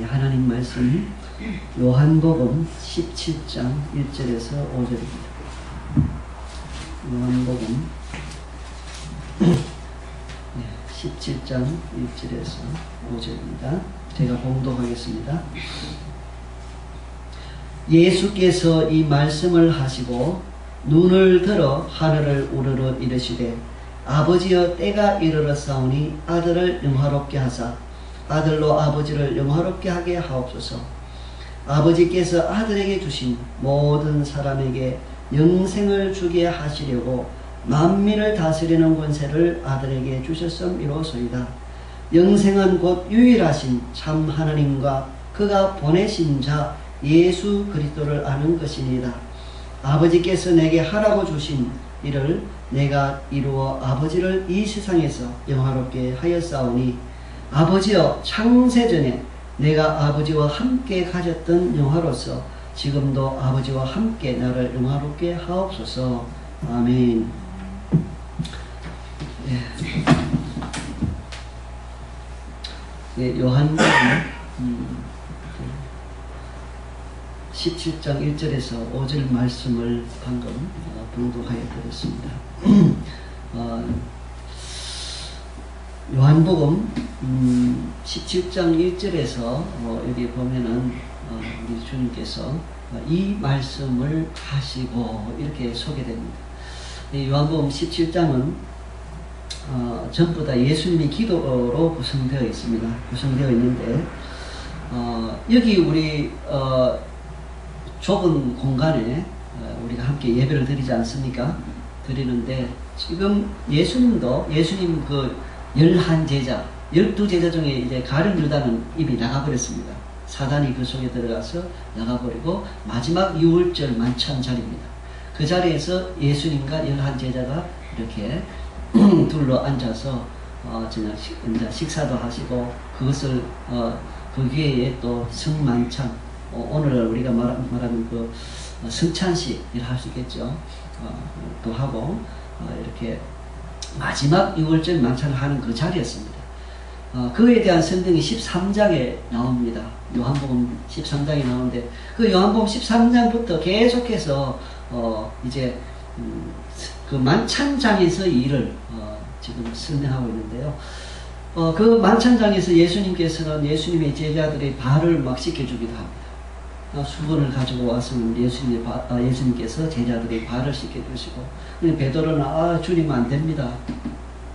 하나님 말씀 요한복음 17장 1절에서 5절입니다. 요한복음 17장 1절에서 5절입니다. 제가 봉독하겠습니다. 예수께서 이 말씀을 하시고 눈을 들어 하늘을 우러러 이르시되 아버지여 때가 이르렀사오니 아들을 영화롭게 하사 아들로 아버지를 영화롭게 하게 하옵소서. 아버지께서 아들에게 주신 모든 사람에게 영생을 주게 하시려고 만민을 다스리는 권세를 아들에게 주셨음이로소이다. 영생은 곧 유일하신 참 하나님과 그가 보내신 자 예수 그리스도를 아는 것이니이다. 아버지께서 내게 하라고 주신 일을 내가 이루어 아버지를 이 세상에서 영화롭게 하였사오니 아버지여 창세전에 내가 아버지와 함께 가졌던 영화로서 지금도 아버지와 함께 나를 영화롭게 하옵소서. 아멘. 요한복음 17장 1절에서 5절 말씀을 방금 봉독하여 드렸습니다. 요한복음 17장 1절에서 여기 보면은 우리 주님께서 이 말씀을 하시고 이렇게 소개됩니다. 이 요한복음 17장은 전부 다 예수님의 기도로 구성되어 있습니다. 구성되어 있는데 여기 우리 좁은 공간에 우리가 함께 예배를 드리지 않습니까? 드리는데 지금 예수님 그 11제자, 12제자 중에 이제 가룟 유다는 이미 나가버렸습니다. 사단이 그 속에 들어가서 나가버리고 마지막 6월절 만찬 자리입니다. 그 자리에서 예수님과 11제자가 이렇게 둘러 앉아서 식사도 하시고 그것을 그 기회에 또 성만찬 오늘 우리가 말하는 그 성찬식이라 할 수 있겠죠. 또 하고 이렇게 마지막 6월절 만찬을 하는 그 자리였습니다. 그에 대한 설명이 13장에 나옵니다. 요한복음 13장에 나오는데 그 요한복음 13장부터 계속해서 이제 그 만찬장에서 일을 지금 설명하고 있는데요. 그 만찬장에서 예수님께서는 예수님의 제자들의 발을 막 씻겨주기도 합니다. 수건을 가지고 왔으면 예수님께서 제자들의 발을 씻겨주시고 베드로는 주님 안 됩니다.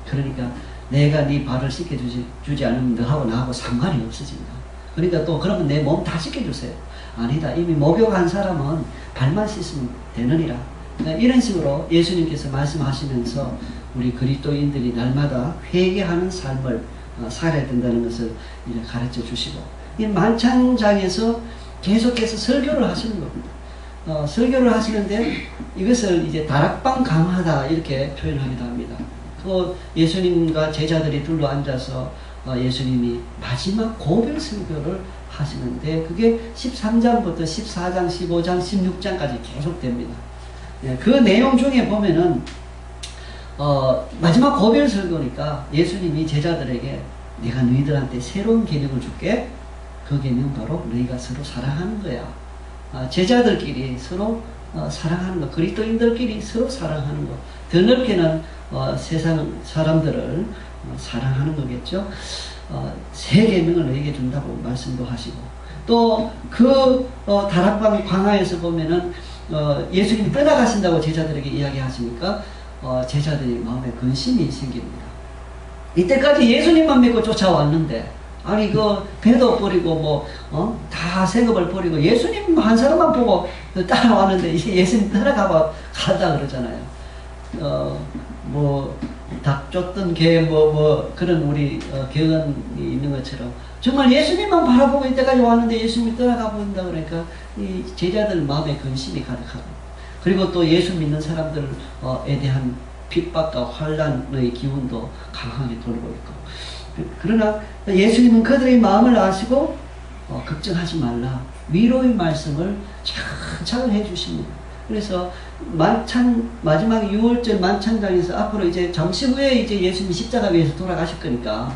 그러니까 내가 네 발을 씻겨주지 않으면 너하고 나하고 상관이 없어진다. 그러니까 또 그러면 내 몸 다 씻겨주세요. 아니다. 이미 목욕한 사람은 발만 씻으면 되느니라. 이런 식으로 예수님께서 말씀하시면서 우리 그리스도인들이 날마다 회개하는 삶을 살아야 된다는 것을 이제 가르쳐 주시고 이 만찬장에서 계속해서 설교를 하시는 겁니다. 설교를 하시는데 이것을 이제 다락방 강화다 이렇게 표현하기도 합니다. 그 예수님과 제자들이 둘러 앉아서 예수님이 마지막 고별 설교를 하시는데 그게 13장부터 14장, 15장, 16장까지 계속됩니다. 그 내용 중에 보면은 마지막 고별 설교니까 예수님이 제자들에게 내가 너희들한테 새로운 계명을 줄게. 그 계명 바로 너희가 서로 사랑하는 거야. 제자들끼리 서로 사랑하는 거, 그리스도인들끼리 서로 사랑하는 거. 더 넓게는 세상 사람들을 사랑하는 거겠죠. 새 계명을 너희에게 준다고 말씀도 하시고 또 그 다락방 광야에서 보면은 예수님이 떠나가신다고 제자들에게 이야기하시니까 제자들이 마음에 근심이 생깁니다. 이때까지 예수님만 믿고 쫓아왔는데 아니 그 배도 버리고 다 생업을 버리고 예수님 한 사람만 보고 따라왔는데 이제 예수님 따라가봐 가다 그러잖아요. 닭 쫓던 개 그런 우리 경언이 있는 것처럼 정말 예수님만 바라보고 이때까지 왔는데 예수님이 떠나가 본다 그러니까 이 제자들 마음에 근심이 가득하고 그리고 또 예수 믿는 사람들에 대한 핍박과 환란의 기운도 강하게 돌고 있고 그러나 예수님은 그들의 마음을 아시고 걱정하지 말라 위로의 말씀을 차근차근 해주십니다. 그래서 마지막 6월절 만찬장에서 앞으로 이제 잠시 후에 이제 예수님이 십자가 위에서 돌아가실 거니까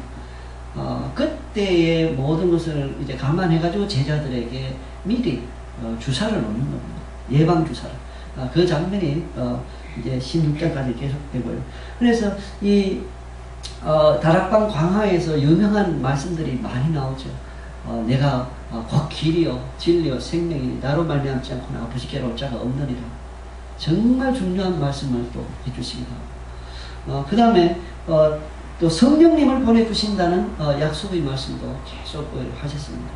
그때의 모든 것을 이제 감안해가지고 제자들에게 미리 주사를 놓는 겁니다. 예방 주사를. 그 장면이 이제 16장까지 계속되고요. 그래서 이 다락방 광화에서 유명한 말씀들이 많이 나오죠. 내가 곧 길이요 진리요 생명이니 나로 말미암지 않고는 아버지께로 올 자가 없느니라. 정말 중요한 말씀을 또 해주시기도 하고, 그 다음에 또 성령님을 보내주신다는 약속의 말씀도 계속 하셨습니다.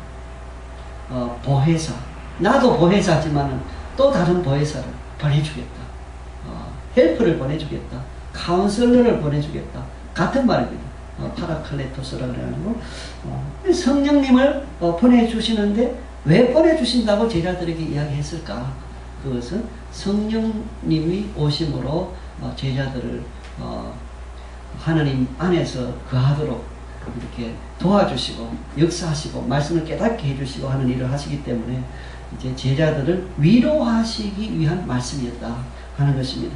보혜사, 나도 보혜사지만 또 다른 보혜사를 보내주겠다. 헬프를 보내주겠다. 카운슬러를 보내주겠다. 같은 말입니다. 파라클레토스라고 그래가지고 성령님을 보내주시는데 왜 보내주신다고 제자들에게 이야기했을까? 그것은 성령님이 오심으로 제자들을 하나님 안에서 거하도록 이렇게 도와주시고 역사하시고 말씀을 깨닫게 해주시고 하는 일을 하시기 때문에 이제 제자들을 위로하시기 위한 말씀이었다 하는 것입니다.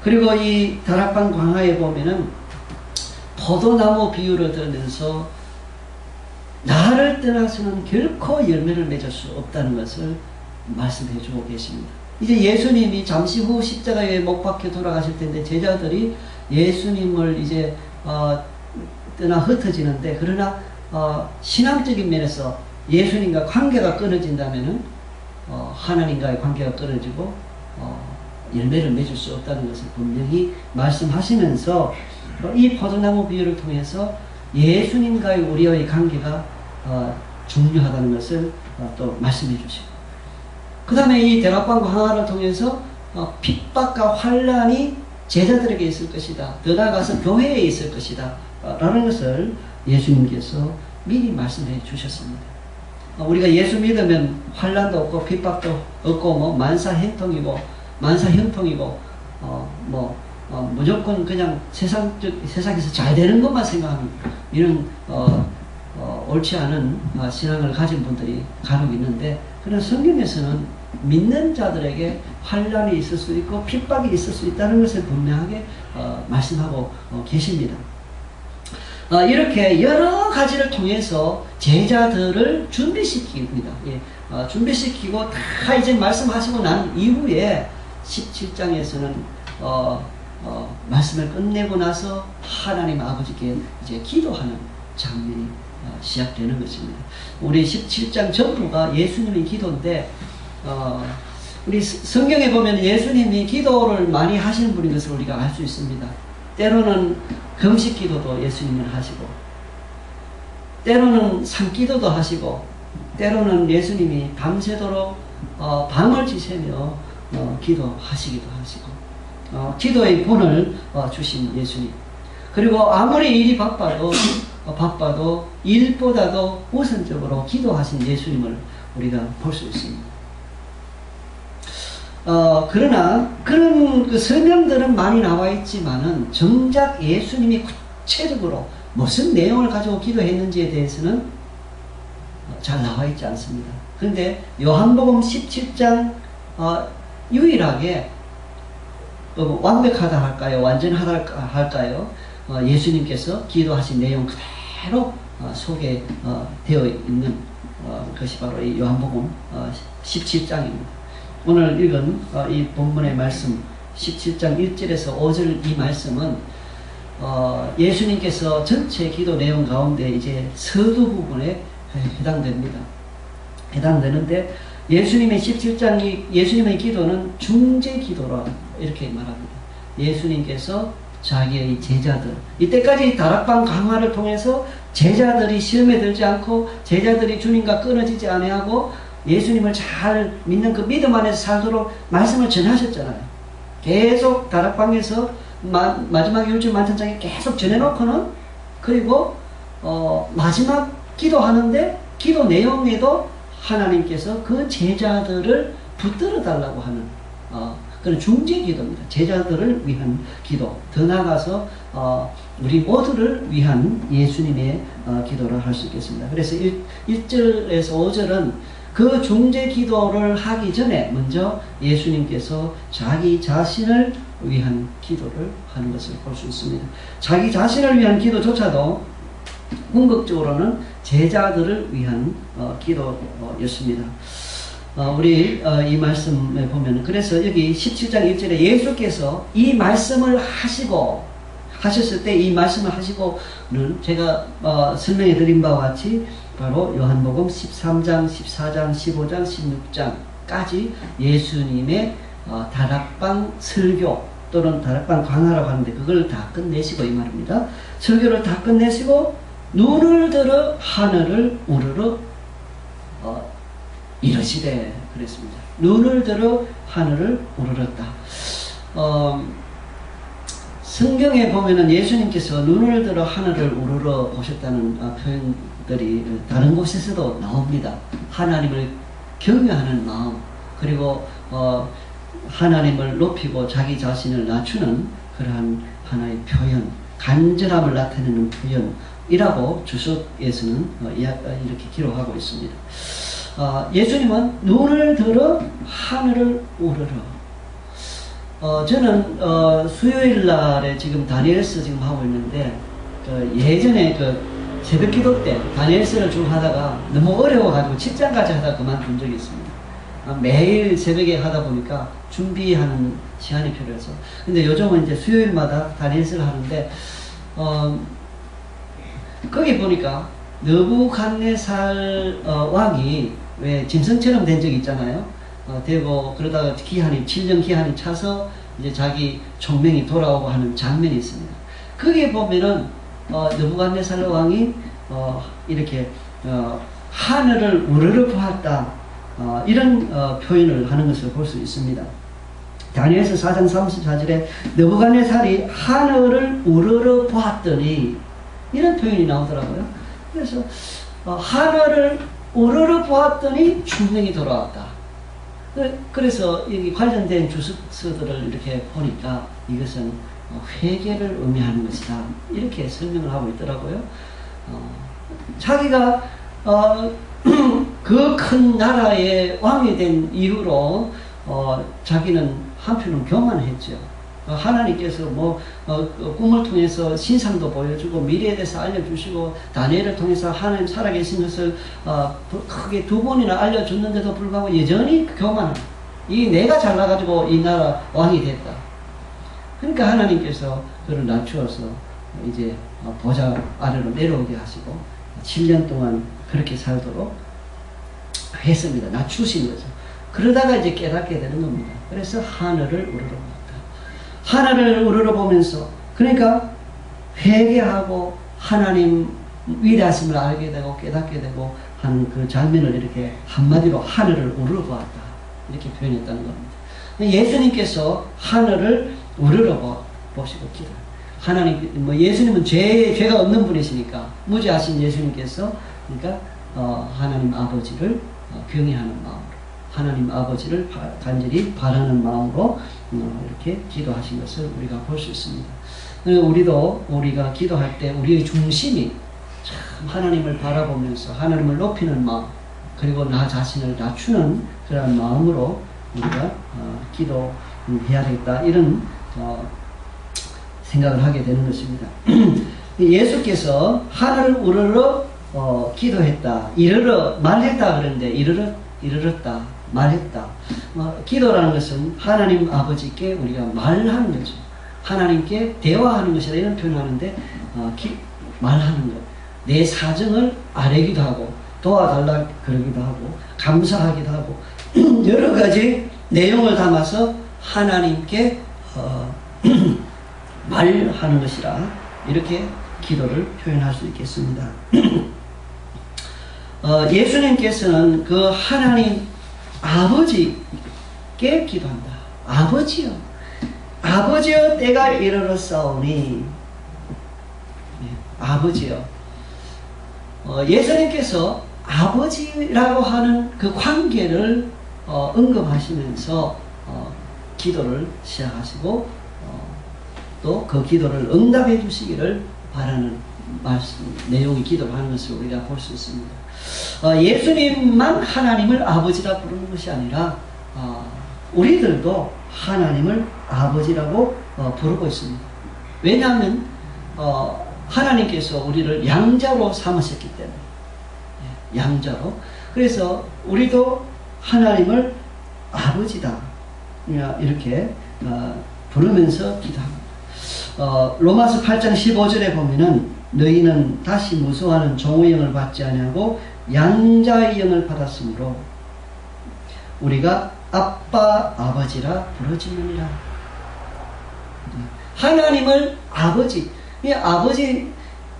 그리고 이 다락방 광화에 보면은 포도나무 비유를 들으면서 나를 떠나서는 결코 열매를 맺을 수 없다는 것을 말씀해 주고 계십니다. 이제 예수님이 잠시 후 십자가에 못 박혀 돌아가실 텐데 제자들이 예수님을 이제 떠나 흩어지는데, 그러나 신앙적인 면에서 예수님과 관계가 끊어진다면은 하나님과의 관계가 끊어지고 열매를 맺을 수 없다는 것을 분명히 말씀하시면서 이 포도나무 비유를 통해서 예수님과의 우리의 관계가 중요하다는 것을 또 말씀해 주시고, 그 다음에 이 다락방 광화를 통해서 핍박과 환란이 제자들에게 있을 것이다. 더 나아가서 교회에 있을 것이다. 라는 것을 예수님께서 미리 말씀해 주셨습니다. 우리가 예수 믿으면 환란도 없고 핍박도 없고 뭐 만사형통이고 무조건 그냥 세상에서 잘 되는 것만 생각하는 이런 옳지 않은 신앙을 가진 분들이 간혹 있는데, 그런 성경에서는 믿는 자들에게 환란이 있을 수 있고 핍박이 있을 수 있다는 것을 분명하게 말씀하고 계십니다. 이렇게 여러 가지를 통해서 제자들을 준비시킵니다. 예, 준비시키고 다 이제 말씀하시고 난 이후에 17장에서는 말씀을 끝내고 나서 하나님 아버지께 이제 기도하는 장면이 시작되는 것입니다. 우리 17장 전부가 예수님의 기도인데, 우리 성경에 보면 예수님이 기도를 많이 하시는 분인 것을 우리가 알 수 있습니다. 때로는 금식 기도도 예수님은 하시고, 때로는 산기도도 하시고, 때로는 예수님이 밤새도록 밤을 지새며 기도하시기도 하시고, 기도의 본을 주신 예수님. 그리고 아무리 일이 바빠도 일보다도 우선적으로 기도하신 예수님을 우리가 볼 수 있습니다. 그러나 그런 그 설명들은 많이 나와 있지만은 정작 예수님이 구체적으로 무슨 내용을 가지고 기도했는지에 대해서는 잘 나와 있지 않습니다. 그런데 요한복음 17장 유일하게 완벽하다 할까요? 완전하다 할까요? 예수님께서 기도하신 내용 그대로 소개되어 있는 것이 바로 이 요한복음 17장입니다. 오늘 읽은 이 본문의 말씀 17장 1절에서 5절 이 말씀은 예수님께서 전체 기도 내용 가운데 이제 서두 부분에 해당됩니다. 해당되는데 예수님의 17장이 예수님의 기도는 중재 기도라 이렇게 말합니다. 예수님께서 자기의 제자들, 이때까지 다락방 강화를 통해서 제자들이 시험에 들지 않고 제자들이 주님과 끊어지지 아니하고 예수님을 잘 믿는 그 믿음 안에서 살도록 말씀을 전하셨잖아요. 계속 다락방에서 마지막 율주 만찬장에 계속 전해놓고는, 그리고 마지막 기도하는데 기도 내용에도 하나님께서 그 제자들을 붙들어 달라고 하는 그런 중재 기도입니다. 제자들을 위한 기도. 더 나아가서 우리 모두를 위한 예수님의 기도를 할 수 있겠습니다. 그래서 1절에서 5절은 그 중재 기도를 하기 전에 먼저 예수님께서 자기 자신을 위한 기도를 하는 것을 볼 수 있습니다. 자기 자신을 위한 기도조차도 궁극적으로는 제자들을 위한 기도였습니다. 우리 이 말씀에 보면 그래서 여기 17장 1절에 예수께서 이 말씀을 하셨을 때 이 말씀을 하시고는 제가 설명해 드린 바와 같이 바로 요한복음 13장, 14장, 15장, 16장까지 예수님의 다락방 설교 또는 다락방 강화라고 하는데 그걸 다 끝내시고 이 말입니다. 설교를 다 끝내시고 눈을 들어 하늘을 우러러 이러시되 그랬습니다. 눈을 들어 하늘을 우러렀다. 성경에 보면은 예수님께서 눈을 들어 하늘을 우러러 보셨다는 표현들이 다른 곳에서도 나옵니다. 하나님을 경외하는 마음, 그리고 하나님을 높이고 자기 자신을 낮추는 그러한 하나의 표현, 간절함을 나타내는 표현이라고 주석에서는 이렇게 기록하고 있습니다. 예수님은 눈을 들어 하늘을 우러러. 저는 수요일 날에 지금 다니엘서 지금 하고 있는데 예전에 새벽 기도 때 다니엘서를 쭉 하다가 너무 어려워가지고 7장까지 하다가 그만둔 적이 있습니다. 매일 새벽에 하다 보니까 준비하는 시간이 필요해서. 근데 요즘은 이제 수요일마다 다니엘서를 하는데 거기 보니까 느부갓네살 왕이 왜 짐승처럼 된 적이 있잖아요. 되고 그러다가 기한이 7년 기한이 차서 이제 자기 총명이 돌아오고 하는 장면이 있습니다. 거기에 보면은 느부갓네살 왕이 이렇게 하늘을 우러러 보았다 이런 표현을 하는 것을 볼 수 있습니다. 다니엘서 4장 34절에 느부갓네살이 하늘을 우러러 보았더니 이런 표현이 나오더라고요. 그래서 하늘을 우러러 보았더니 총명이 돌아왔다. 그래서 여기 관련된 주석서들을 이렇게 보니까 이것은 회개를 의미하는 것이다. 이렇게 설명을 하고 있더라고요. 자기가 그 큰 나라의 왕이 된 이후로 자기는 한편은 교만했죠. 하나님께서 꿈을 통해서 신상도 보여주고 미래에 대해서 알려주시고 다니엘을 통해서 하나님 살아계신 것을 크게 2번이나 알려줬는데도 불구하고 여전히 교만한 내가 잘나가지고 이 나라 왕이 됐다. 그러니까 하나님께서 그를 낮추어서 이제 보좌 아래로 내려오게 하시고 7년 동안 그렇게 살도록 했습니다. 낮추신 거죠. 그러다가 이제 깨닫게 되는 겁니다. 그래서 하늘을 우러러 하늘을 우러러보면서 그러니까 회개하고 하나님 위대하심을 알게 되고 깨닫게 되고 하는 그 장면을 이렇게 한마디로 하늘을 우러러보았다 이렇게 표현했다는 겁니다. 예수님께서 하늘을 우러러보시고 기도. 하나님 예수님은 죄가 없는 분이시니까 무죄하신 예수님께서 그러니까 하나님 아버지를 경외하는 마음으로 하나님 아버지를 간절히 바라는 마음으로 이렇게 기도하신 것을 우리가 볼 수 있습니다. 우리가 기도할 때 우리의 중심이 참 하나님을 바라보면서 하나님을 높이는 마음 그리고 나 자신을 낮추는 그런 마음으로 우리가 기도해야 되겠다 이런 생각을 하게 되는 것입니다. 예수께서 하늘을 우러러 기도했다. 이르러 말했다 그러는데 이르렀다. 말했다. 기도라는 것은 하나님 아버지께 우리가 말하는 거죠. 하나님께 대화하는 것이다 이런 표현을 하는데 말하는 것. 내 사정을 아뢰기도 하고 도와달라 그러기도 하고 감사하기도 하고 여러 가지 내용을 담아서 하나님께 말하는 것이라 이렇게 기도를 표현할 수 있겠습니다. 예수님께서는 그 하나님 아버지께 기도한다. 아버지여, 아버지여 때가 이르렀사오니 아버지여. 예수님께서 아버지라고 하는 그 관계를 언급하시면서 기도를 시작하시고 또 그 기도를 응답해 주시기를 바라는 말씀, 내용의 기도를 하는 것을 우리가 볼 수 있습니다. 예수님만 하나님을 아버지라 부르는 것이 아니라 우리들도 하나님을 아버지라고 부르고 있습니다. 왜냐하면 하나님께서 우리를 양자로 삼으셨기 때문에 양자로. 그래서 우리도 하나님을 아버지다 이렇게 부르면서 기도합니다. 로마서 8장 15절에 보면은 너희는 다시 무서워하는 종의 영을 받지 아니하고 양자의 영을 받았으므로 우리가 아빠 아버지라 부르짖느니라. 하나님을 아버지. 이 아버지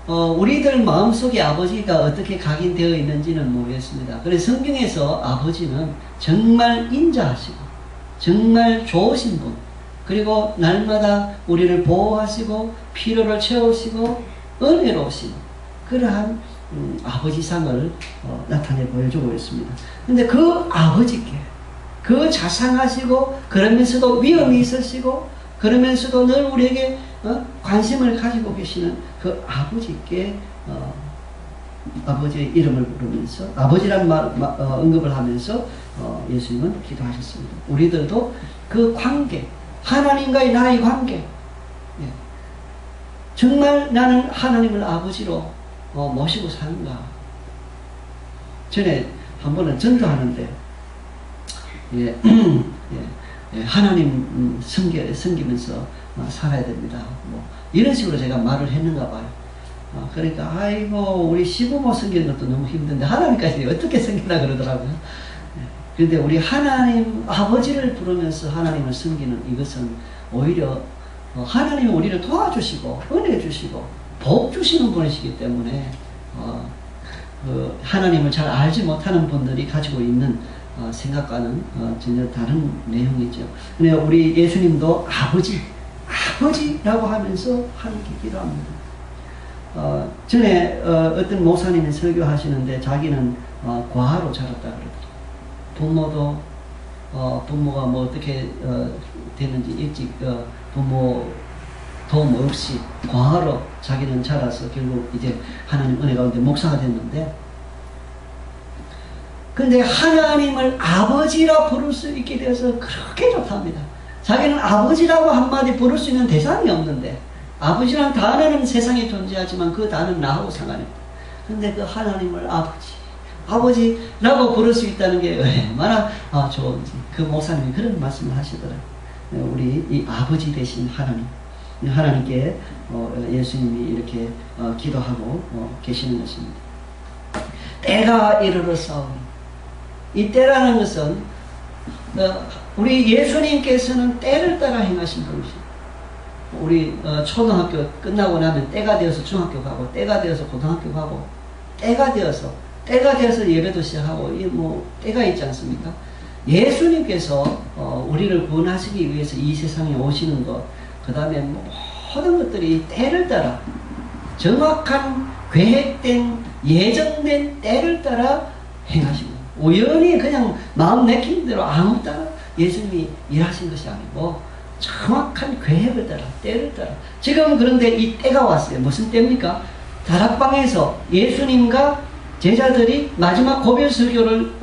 우리들 마음속에 아버지가 어떻게 각인되어 있는지는 모르겠습니다. 그래서 성경에서 아버지는 정말 인자하시고 정말 좋으신 분, 그리고 날마다 우리를 보호하시고 필요를 채우시고 은혜로우신 그러한 아버지상을 나타내 보여주고 있습니다. 근데 그 아버지께 그 자상하시고 그러면서도 위엄이 있으시고 그러면서도 늘 우리에게 관심을 가지고 계시는 그 아버지께 아버지의 이름을 부르면서 아버지란 언급을 하면서 예수님은 기도하셨습니다. 우리들도 그 관계, 하나님과의 나의 관계, 정말 나는 하나님을 아버지로 모시고 사는가. 전에 한 번은 전도하는데 하나님 섬기면서 살아야 됩니다. 뭐 이런 식으로 제가 말을 했는가 봐요. 그러니까 아이고 우리 시부모 섬기는 것도 너무 힘든데 하나님까지 어떻게 섬기나 그러더라고요. 그런데 우리 하나님 아버지를 부르면서 하나님을 섬기는 이것은 오히려 하나님이 우리를 도와주시고 은혜 주시고 복 주시는 분이시기 때문에 하나님을 잘 알지 못하는 분들이 가지고 있는 생각과는 전혀 다른 내용이죠. 근데 우리 예수님도 아버지라고 하면서 함께 기도합니다. 전에 어떤 목사님이 설교하시는데 자기는 과하로 자랐다 그러더라고요. 부모가 뭐 어떻게 됐는지 일찍 부모 도움 없이 과하로 자기는 자라서 결국 이제 하나님 은혜 가운데 목사가 됐는데, 근데 하나님을 아버지라 부를 수 있게 되어서 그렇게 좋답니다. 자기는 아버지라고 한마디 부를 수 있는 대상이 없는데, 아버지라는 단어는 세상에 존재하지만 그 단어는 나하고 상관이 없다. 근데 그 하나님을 아버지라고 부를 수 있다는 게 얼마나 좋은지 그 목사님이 그런 말씀을 하시더라고요. 우리 이 아버지 되신 하나님께 예수님이 이렇게 기도하고 계시는 것입니다. 때가 이르렀사오니, 이 때라는 것은 우리 예수님께서는 때를 따라 행하신 분이십니다. 우리 초등학교 끝나고 나면 때가 되어서 중학교 가고 때가 되어서 고등학교 가고 때가 되어서 예배도 시작하고 뭐 때가 있지 않습니까? 예수님께서 우리를 구원하시기 위해서 이 세상에 오시는 것, 그 다음에 모든 것들이 때를 따라 정확한 계획된 예정된 때를 따라 행하시고, 우연히 그냥 마음 내키는 대로 아무 따라 예수님이 일하신 것이 아니고 정확한 계획을 따라 때를 따라. 지금 그런데 이 때가 왔어요. 무슨 때입니까? 다락방에서 예수님과 제자들이 마지막 고별 설교를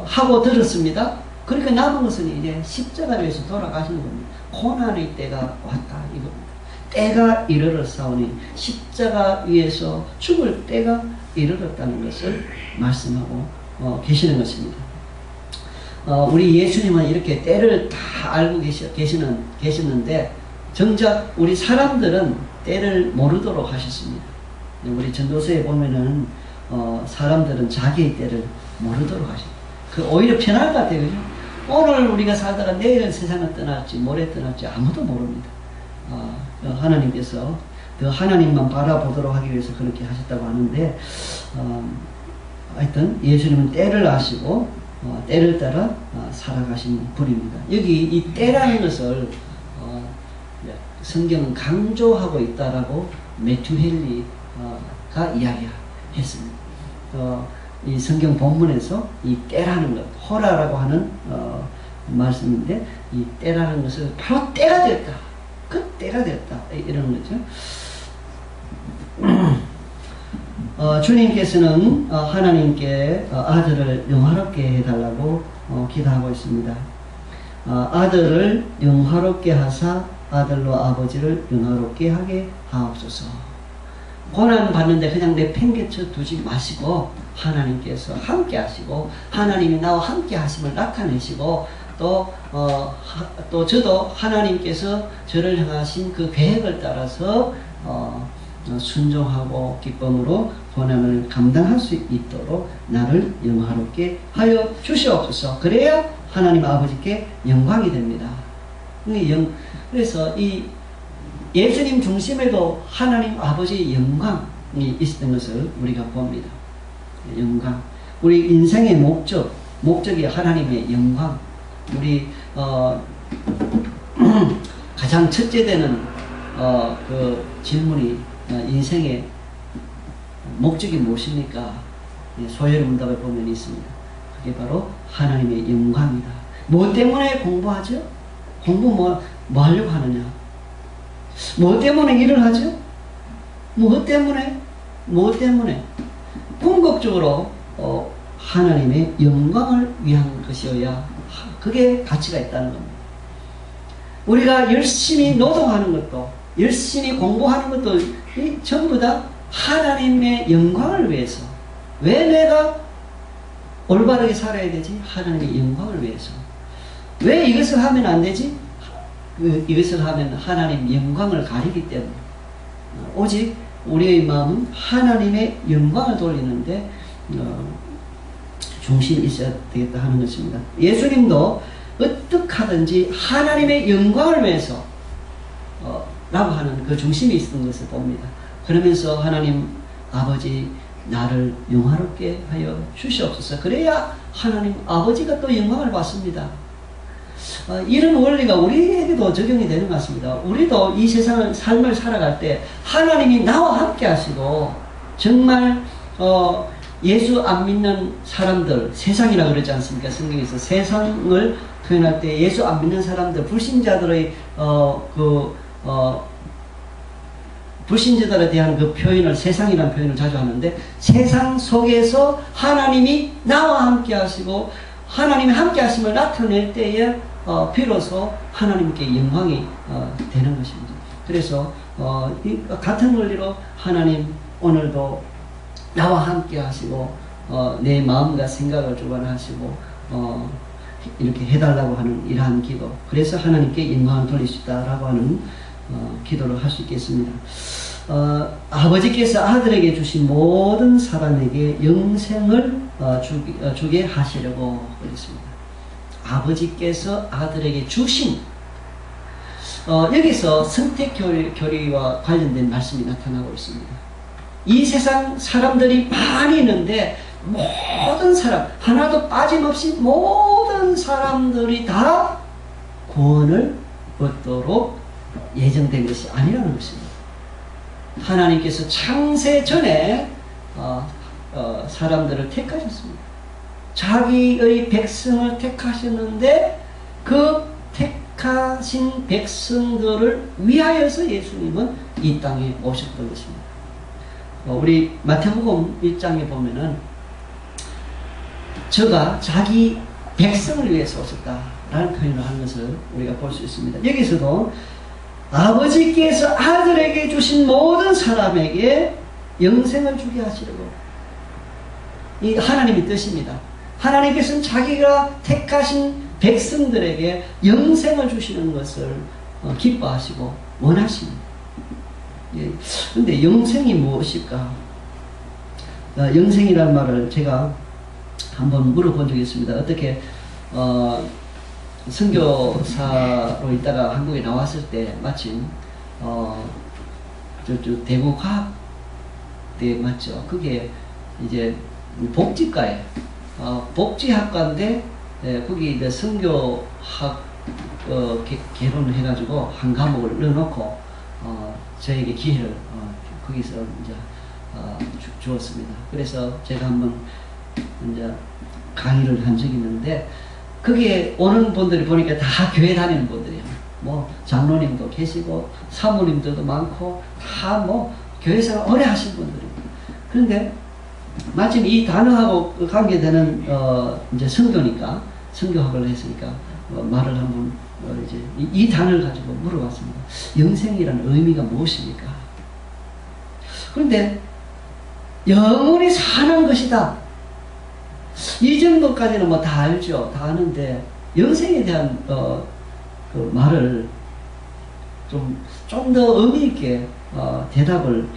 하고 들었습니다. 그러니까 남은 것은 이제 십자가를 위해서 돌아가시는 겁니다. 고난의 때가 왔다 이겁니다. 때가 이르렀사오니, 십자가 위에서 죽을 때가 이르렀다는 것을 말씀하고 계시는 것입니다. 우리 예수님은 이렇게 때를 다 알고 계시는데 정작 우리 사람들은 때를 모르도록 하셨습니다. 우리 전도서에 보면은 사람들은 자기의 때를 모르도록 하십니다. 그 오히려 편할 것 같아요. 그죠? 오늘 우리가 살다가 내일은 세상을 떠날지 모레 떠날지 아무도 모릅니다. 하나님께서 그 하나님만 바라보도록 하기 위해서 그렇게 하셨다고 하는데, 하여튼 예수님은 때를 아시고 때를 따라 살아가신 분입니다. 여기 이 때라는 것을 성경은 강조하고 있다라고 매튜 헨리가 이야기했습니다. 이 성경 본문에서 이 때라는 것, 호라라고 하는 말씀인데, 이 때라는 것을 바로 때가 되었다, 그 때가 되었다 이런 거죠. 주님께서는 하나님께 아들을 영화롭게 해달라고 기도하고 있습니다. 아들을 영화롭게 하사 아들로 아버지를 영화롭게 하게 하옵소서. 고난 받는데 그냥 내팽개쳐 두지 마시고 하나님께서 함께 하시고 하나님이 나와 함께 하심을 나타내시고 또 저도 하나님께서 저를 향하신 그 계획을 따라서 순종하고 기쁨으로 고난을 감당할 수 있도록 나를 영화롭게 하여 주시옵소서. 그래야 하나님 아버지께 영광이 됩니다. 그래서 이 예수님 중심에도 하나님 아버지의 영광이 있었던 것을 우리가 봅니다. 영광. 우리 인생의 목적이 하나님의 영광. 우리 가장 첫째 되는 그 질문이 인생의 목적이 무엇입니까? 소열 문답에 보면 있습니다. 그게 바로 하나님의 영광이다. 뭐 때문에 공부하죠? 공부 뭐 하려고 하느냐? 뭐 때문에 일을 하죠? 뭐 때문에? 궁극적으로 하나님의 영광을 위한 것이어야 그게 가치가 있다는 겁니다. 우리가 열심히 노동하는 것도 열심히 공부하는 것도 전부 다 하나님의 영광을 위해서. 왜 내가 올바르게 살아야 되지? 하나님의 영광을 위해서. 왜 이것을 하면 안 되지? 이것을 하면 하나님 영광을 가리기 때문에. 오직 우리의 마음은 하나님의 영광을 돌리는데 중심이 있어야 되겠다 하는 것입니다. 예수님도 어떻게 하든지 하나님의 영광을 위해서 라고 하는 그 중심이 있었던 것을 봅니다. 그러면서 하나님 아버지 나를 영화롭게 하여 주시옵소서. 그래야 하나님 아버지가 또 영광을 받습니다. 이런 원리가 우리에게도 적용이 되는 것 같습니다. 우리도 이 세상을 삶을 살아갈 때 하나님이 나와 함께 하시고 정말 예수 안 믿는 사람들, 세상이라 그러지 않습니까? 성경에서 세상을 표현할 때 예수 안 믿는 사람들, 불신자들의 불신자들에 대한 그 표현을 세상이라는 표현을 자주 하는데 세상 속에서 하나님이 나와 함께 하시고 하나님이 함께 하심을 나타낼 때에 비로소 하나님께 영광이 되는 것입니다. 그래서 같은 원리로 하나님 오늘도 나와 함께 하시고 내 마음과 생각을 주관하시고 이렇게 해달라고 하는 이러한 기도, 그래서 하나님께 영광을 돌릴 수 있다라고 하는 기도를 할 수 있겠습니다. 아버지께서 아들에게 주신 모든 사람에게 영생을 주게 하시려고 그랬습니다. 아버지께서 아들에게 주신 여기서 선택 교리와 관련된 말씀이 나타나고 있습니다. 이 세상 사람들이 많이 있는데 모든 사람 하나도 빠짐없이 모든 사람들이 다 구원을 얻도록 예정된 것이 아니라는 것입니다. 하나님께서 창세 전에 사람들을 택하셨습니다. 자기의 백성을 택하셨는데 그 택하신 백성들을 위하여서 예수님은 이 땅에 오셨던 것입니다. 우리 마태복음 1장에 보면은 저가 자기 백성을 위해서 오셨다라는 표현을 하는 것을 우리가 볼 수 있습니다. 여기서도 아버지께서 아들에게 주신 모든 사람에게 영생을 주게 하시려고, 이 하나님의 뜻입니다. 하나님께서는 자기가 택하신 백성들에게 영생을 주시는 것을 기뻐하시고 원하십니다. 그런데 영생이 무엇일까? 영생이라는 말을 제가 한번 물어본 적이 있습니다. 어떻게 선교사로 있다가 한국에 나왔을 때 마침 대구 과학대 맞죠? 그게 이제 복지과에 복지학과인데 거기 이제 선교학 개론을 해가지고 한 과목을 넣어놓고 저에게 기회를 거기서 이제 주었습니다. 그래서 제가 한번 이제 강의를 한 적이 있는데 거기에 오는 분들이 보니까 다 교회 다니는 분들이에요. 뭐 장로님도 계시고 사모님들도 많고 다 뭐 교회생활 오래 하신 분들입니다. 그런데 마침 이 단어하고 관계되는 이제 선교니까 선교학을 했으니까 말을 한번 이제 이 단어를 가지고 물어봤습니다. 영생이라는 의미가 무엇입니까? 그런데 영원히 사는 것이다. 이 정도까지는 뭐 다 알죠. 다 아는데 영생에 대한 그 말을 좀 더 의미 있게 대답을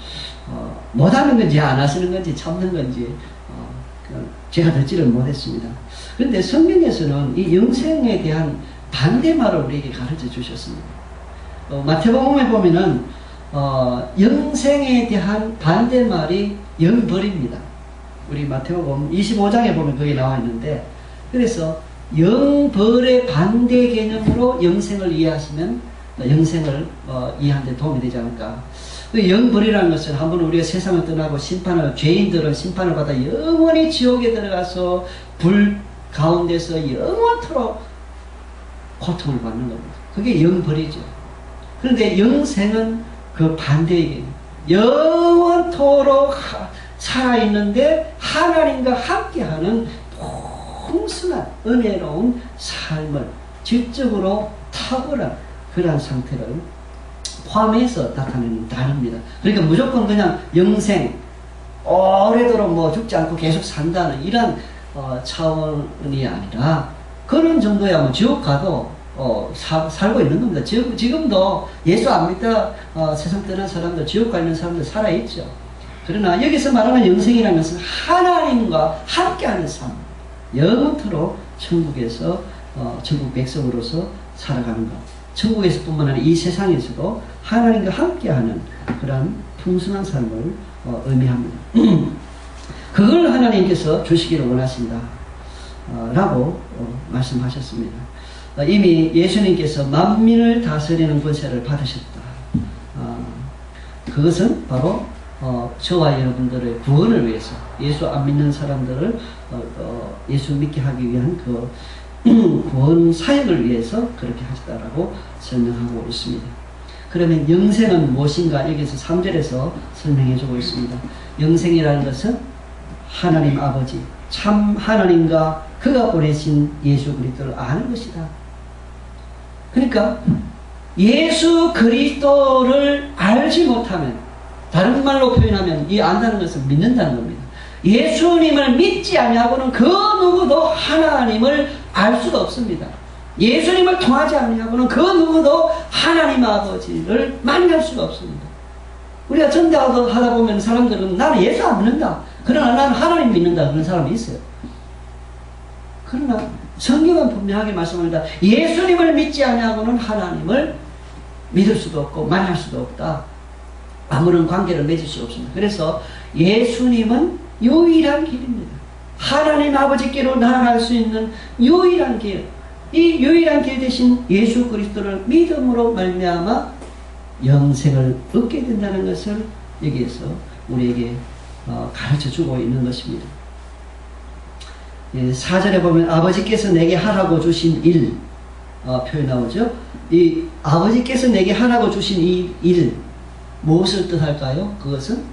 못하는 건지 안 하시는 건지 참는 건지 제가 듣지를 못했습니다. 그런데 성경에서는 이 영생에 대한 반대말을 우리에게 가르쳐 주셨습니다. 마태복음에 보면은 영생에 대한 반대말이 영벌입니다. 우리 마태복음 25장에 보면 그게 나와 있는데, 그래서 영벌의 반대 개념으로 영생을 이해하시면 영생을 이해하는 데 도움이 되지 않을까. 영벌이라는 것은 한번 우리가 세상을 떠나고 죄인들은 심판을 받아 영원히 지옥에 들어가서 불 가운데서 영원토록 고통을 받는 겁니다. 그게 영벌이죠. 그런데 영생은 그 반대의 개념. 영원토록 살아있는데 하나님과 함께하는 풍성한 은혜로운 삶을 질적으로 탁월한 그러한 상태를 포함해서 나타내는 단어입니다. 그러니까 무조건 그냥 영생, 오래도록 뭐 죽지 않고 계속 산다는 이런 차원이 아니라 그런 정도야 뭐 지옥 가도 살고 있는 겁니다. 지금도 예수 안 믿다 세상 떠난 사람들, 지옥 가 있는 사람들 살아있죠. 그러나 여기서 말하는 영생이라는 것은 하나님과 함께하는 삶, 영원토록 천국에서 천국 백성으로서 살아가는 것. 천국에서 뿐만 아니라 이 세상에서도 하나님과 함께하는 그런 풍성한 삶을 의미합니다. 그걸 하나님께서 주시기를 원하신다 라고 말씀하셨습니다. 이미 예수님께서 만민을 다스리는 권세를 받으셨다. 그것은 바로 저와 여러분들의 구원을 위해서, 예수 안 믿는 사람들을 예수 믿게 하기 위한 그 구원 사역을 위해서 그렇게 하셨다라고 설명하고 있습니다. 그러면 영생은 무엇인가 여기서 3절에서 설명해 주고 있습니다. 영생이라는 것은 하나님 아버지, 참 하나님과 그가 보내신 예수 그리스도를 아는 것이다. 그러니까 예수 그리스도를 알지 못하면, 다른 말로 표현하면 이 안다는 것은 믿는다는 겁니다. 예수님을 믿지 아니하고는 그 누구도 하나님을 알 수가 없습니다. 예수님을 통하지 아니하고는 그 누구도 하나님 아버지를 만날 수가 없습니다. 우리가 전도하다 보면 사람들은 나는 예수 안 믿는다, 그러나 나는 하나님 믿는다, 그런 사람이 있어요. 그러나 성경은 분명하게 말씀합니다. 예수님을 믿지 아니하고는 하나님을 믿을 수도 없고 만날 수도 없다. 아무런 관계를 맺을 수 없습니다. 그래서 예수님은 유일한 길입니다. 하나님 아버지께로 나아갈 수 있는 유일한 길, 이 유일한 길 대신 예수 그리스도를 믿음으로 말미암아 영생을 얻게 된다는 것을 여기에서 우리에게 가르쳐주고 있는 것입니다. 4절에 보면 아버지께서 내게 하라고 주신 일 표현 나오죠. 이 아버지께서 내게 하라고 주신 이 일, 무엇을 뜻할까요? 그것은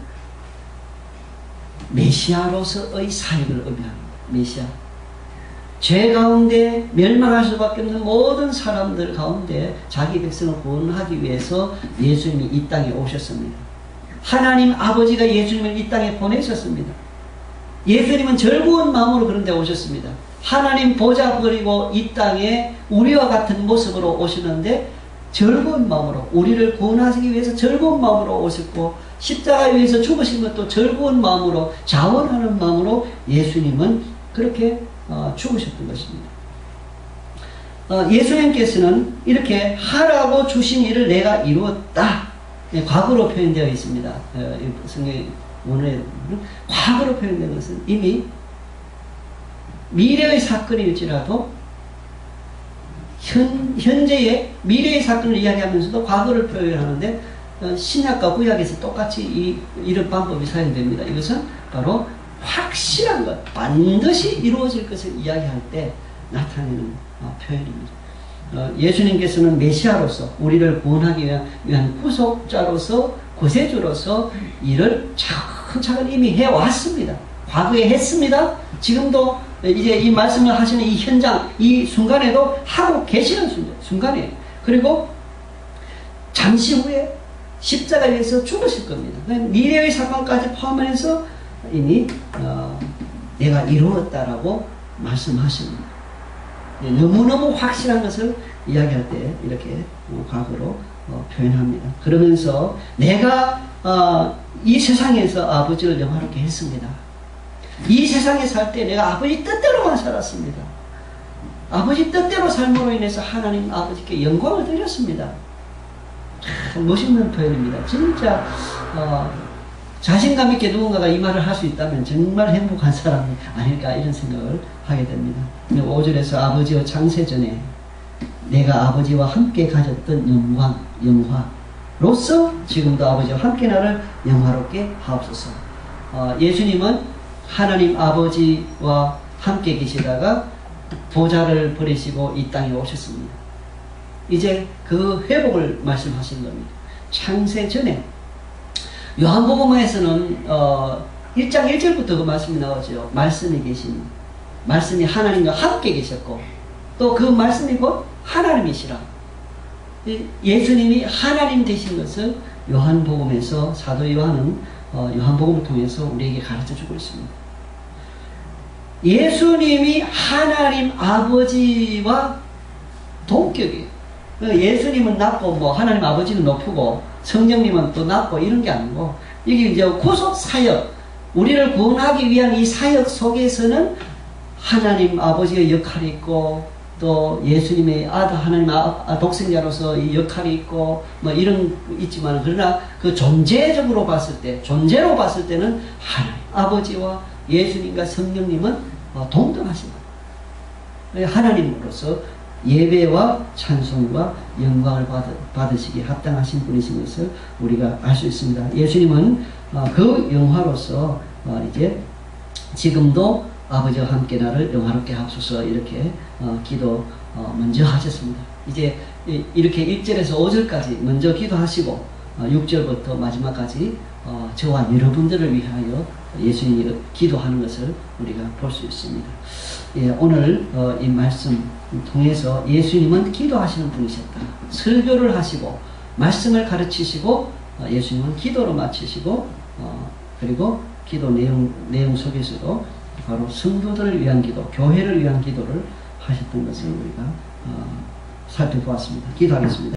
메시아로서의 사역을 의미합니다. 메시아. 죄 가운데 멸망할 수밖에 없는 모든 사람들 가운데 자기 백성을 구원하기 위해서 예수님이 이 땅에 오셨습니다. 하나님 아버지가 예수님을 이 땅에 보내셨습니다. 예수님은 즐거운 마음으로 그런 데 오셨습니다. 하나님 보좌 버리고 이 땅에 우리와 같은 모습으로 오시는데 즐거운 마음으로, 우리를 구원하시기 위해서 즐거운 마음으로 오셨고, 십자가에 위해서 죽으신 것도 즐거운 마음으로, 자원하는 마음으로 예수님은 그렇게 죽으셨던 것입니다. 예수님께서는 이렇게 하라고 주신 일을 내가 이루었다. 과거로 표현되어 있습니다. 성경 원어에 과거로 표현된 것은 이미 미래의 사건일지라도 현재의 미래의 사건을 이야기하면서도 과거를 표현하는데 신약과 구약에서 똑같이 이런 방법이 사용됩니다. 이것은 바로 확실한 것, 반드시 이루어질 것을 이야기할 때 나타내는 표현입니다. 예수님께서는 메시아로서 우리를 구원하기 위한 구속자로서 구세주로서 일을 차근차근 이미 해왔습니다. 과거에 했습니다. 지금도 이제 이 말씀을 하시는 이 현장, 이 순간에도 하고 계시는 순간이에요. 그리고 잠시 후에 십자가에서 죽으실 겁니다. 미래의 사건까지 포함해서 이미 내가 이루었다라고 말씀하십니다. 너무너무 확실한 것을 이야기할 때 이렇게 과거로 표현합니다. 그러면서 내가 이 세상에서 아버지를 영화롭게 했습니다. 이 세상에 살 때 내가 아버지 뜻대로만 살았습니다. 아버지 뜻대로 삶으로 인해서 하나님 아버지께 영광을 드렸습니다. 참 멋있는 표현입니다. 진짜 자신감 있게 누군가가 이 말을 할 수 있다면 정말 행복한 사람이 아닐까 이런 생각을 하게 됩니다. 5절에서 아버지와 창세 전에 내가 아버지와 함께 가졌던 영화로서 지금도 아버지와 함께 나를 영화롭게 하옵소서. 예수님은 하나님 아버지와 함께 계시다가 보좌를 버리시고 이 땅에 오셨습니다. 이제 그 회복을 말씀하신 겁니다. 창세 전에 요한복음에서는 1장 1절부터 그 말씀이 나오죠. 말씀이 계신, 말씀이 하나님과 함께 계셨고 또 그 말씀이 곧 하나님이시라. 예수님이 하나님 되신 것을 요한복음에서 사도 요한은 요한복음을 통해서 우리에게 가르쳐주고 있습니다. 예수님이 하나님 아버지와 동격이에요. 예수님은 낮고 뭐 하나님 아버지는 높고 성령님은 또 낮고 이런 게 아니고 이게 이제 구속 사역, 우리를 구원하기 위한 이 사역 속에서는 하나님 아버지의 역할이 있고 또 예수님의 아들 하나님 독생자로서 이 역할이 있고 뭐 이런 거 있지만 그러나 그 존재적으로 봤을 때 존재로 봤을 때는 하나님 아버지와 예수님과 성령님은 동등하십니다. 하나님으로서 예배와 찬송과 영광을 받으시기에 합당하신 분이신 것을 우리가 알 수 있습니다. 예수님은 그 영화로서 이제 지금도 아버지와 함께 나를 영화롭게 하옵소서 이렇게 기도 먼저 하셨습니다. 이제 이렇게 1절에서 5절까지 먼저 기도하시고 6절부터 마지막까지 저와 여러분들을 위하여 예수님이 기도하는 것을 우리가 볼 수 있습니다. 예, 오늘 이 말씀 통해서 예수님은 기도하시는 분이셨다. 설교를 하시고 말씀을 가르치시고 예수님은 기도로 마치시고 그리고 기도 내용 속에서도 바로 성도들을 위한 기도, 교회를 위한 기도를 하셨던 것을 우리가 살펴보았습니다. 기도하겠습니다.